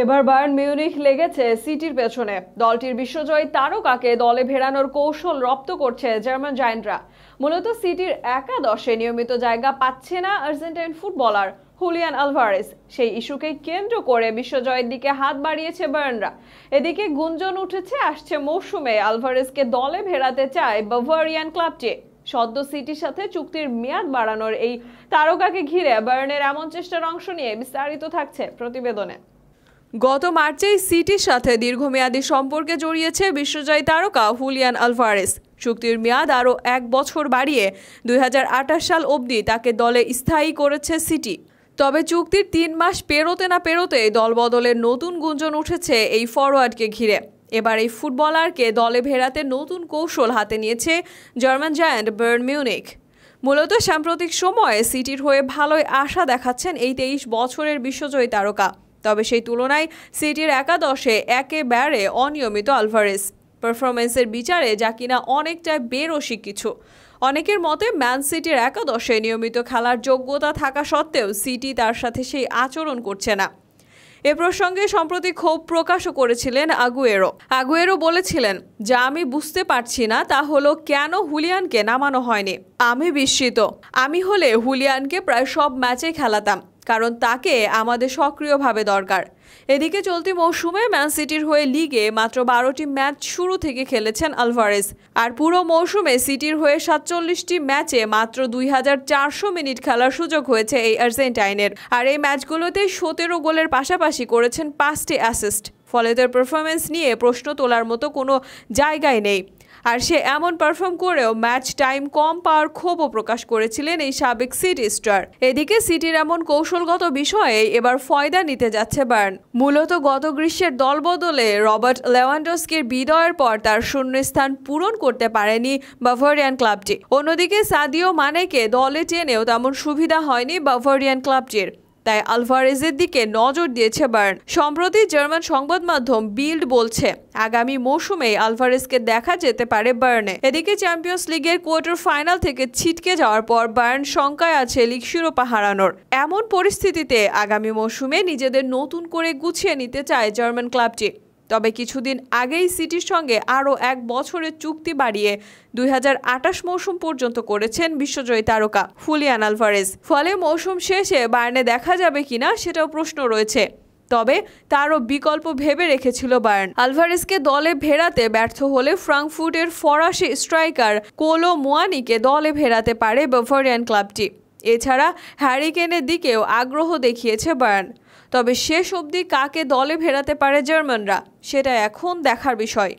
এবার Bayern Munich লেগেছে সিটির পেছনে। দলটির বিশ্বজয়ী তারকাকে দলে ফেরানোর কৌশল রপ্ত করছে জার্মান জায়ান্টরা। মূলত সিটির একাদশে নিয়মিত জায়গা পাচ্ছে না আর্জেন্টাইন ফুটবলার হুলিয়ান আলভারেজ। সেই ইস্যুকে কেন্দ্র করে বিশ্বজয়ের দিকে হাত বাড়িয়েছে বায়ার্নরা। এদিকে গুঞ্জন উঠেছে আসছে মৌসুমে আলভারেজকে দলে ফেরাতে চায় বাভারিয়ান ক্লাবটি। সদ্য সিটির সাথে চুক্তির মেয়াদ বাড়ানোর এই তারকাকে ঘিরে বায়ার্নের এমন চেষ্টার অংশ নিয়ে বিস্তারিত থাকছে প্রতিবেদনে। গত মার্চেই সিটির সাথে দীর্ঘমেয়াদী সম্পর্কে জড়িয়েছে বিশ্বজয়ী তারকা হুলিয়ান আলভারেজ। চুক্তির মেয়াদ আরও 1 বছর বাড়িয়ে 2028 সাল অবধি তাকে দলে স্থায়ী করেছে সিটি। তবে চুক্তির 3 মাস পেরোতে না পেরোতে দলবদলের নতুন গুঞ্জন উঠেছে এই ফরওয়ার্ডকে ঘিরে। এবার এই ফুটবলারকে দলে ফেরাতে নতুন কৌশল হাতে নিয়েছে জার্মান জায়ান্ট বায়ার্ন মিউনিখ। মূলত সাম্প্রতিক সময়ে সিটির হয়ে ভালোই আশা দেখাচ্ছেন এই 23 বছরের বিশ্বজয়ী তারকা। তবে সেই তুলনায় সিটির একাদশে একেবারে অনিয়মিত আলভারেজ। পারফরমেন্সের বিচারে যা কিনা অনেকটাই বেরসিক কিছু। অনেকের মতে ম্যান সিটির একাদশে নিয়মিত খেলার যোগ্যতা থাকা সত্ত্বেও সিটি তার সাথে সেই আচরণ করছে না। এ প্রসঙ্গে সম্প্রতি ক্ষোভ প্রকাশও করেছিলেন আগুয়েরো বলেছিলেন, যা আমি বুঝতে পারছি না তা হলো কেন হুলিয়ানকে নামানো হয়নি। আমি বিস্মিত। আমি হলে হুলিয়ানকে প্রায় সব ম্যাচে খেলাতাম, কারণ তাকে আমাদের সক্রিয়ভাবে দরকার। এদিকে চলতি মৌসুমে ম্যান সিটির হয়ে লিগে মাত্র 12টি ম্যাচ শুরু থেকে খেলেছেন আলভারেজ। আর পুরো মৌসুমে সিটির হয়ে 47টি ম্যাচে মাত্র 2400 মিনিট খেলার সুযোগ হয়েছে এই আর্জেন্টাইনের। আর এই ম্যাচগুলোতে 17 গোলের পাশাপাশি করেছেন 5টি অ্যাসিস্ট। ফলে তার পারফরমেন্স নিয়ে প্রশ্ন তোলার মতো কোনো জায়গায় নেই। আর সে এমন পারফর্ম করেও ম্যাচ টাইম কম পাওয়ার ক্ষোভও প্রকাশ করেছিলেন এই সাবেক সিটি স্টার। এদিকে সিটির এমন কৌশলগত বিষয়ে এবার ফয়দা নিতে যাচ্ছে বায়ার্ন। মূলত গত গ্রীষ্মের দলবদলে রবার্ট লেভানডস্কির বিদায়ের পর তার শূন্যস্থান পূরণ করতে পারেনি বাভারিয়ান ক্লাবটি। অন্যদিকে সাদিও মানেকে দলে টেনেও তেমন সুবিধা হয়নি বাভারিয়ান ক্লাবটির। তাই আলভারেজের দিকে নজর দিয়েছে বায়ার্ন। সম্প্রতি জার্মান সংবাদ মাধ্যম বিল্ড বলছে, আগামী মৌসুমে আলভারেজকে দেখা যেতে পারে বায়ার্নে। এদিকে চ্যাম্পিয়ন্স লিগের কোয়ার্টার ফাইনাল থেকে ছিটকে যাওয়ার পর বায়ার্ন শঙ্কায় আছে লিগ শিরোপা হারানোর। এমন পরিস্থিতিতে আগামী মৌসুমে নিজেদের নতুন করে গুছিয়ে নিতে চায় জার্মান ক্লাবটি। তবে কিছুদিন আগেই সিটির সঙ্গে আরও 1 বছরের চুক্তি বাড়িয়ে 2028 মৌসুম পর্যন্ত করেছেন বিশ্বজয়ী তারকা হুলিয়ান আলভারেজ। ফলে মৌসুম শেষে বায়ার্নে দেখা যাবে কিনা সেটাও প্রশ্ন রয়েছে। তবে তারও বিকল্প ভেবে রেখেছিল বায়ার্ন। আলভারেজকে দলে ফেরাতে ব্যর্থ হলে ফ্রাঙ্কফুর্টের ফরাসি স্ট্রাইকার কোলো মুয়ানিকে দলে ফেরাতে পারে বাভারিয়ান ক্লাবটি। এছাড়া হ্যারি কেনের দিকেও আগ্রহ দেখিয়েছে বায়ার্ন। তবে শেষ অবধি কাকে দলে ফেরাতে পারে জার্মানরা, সেটা এখন দেখার বিষয়।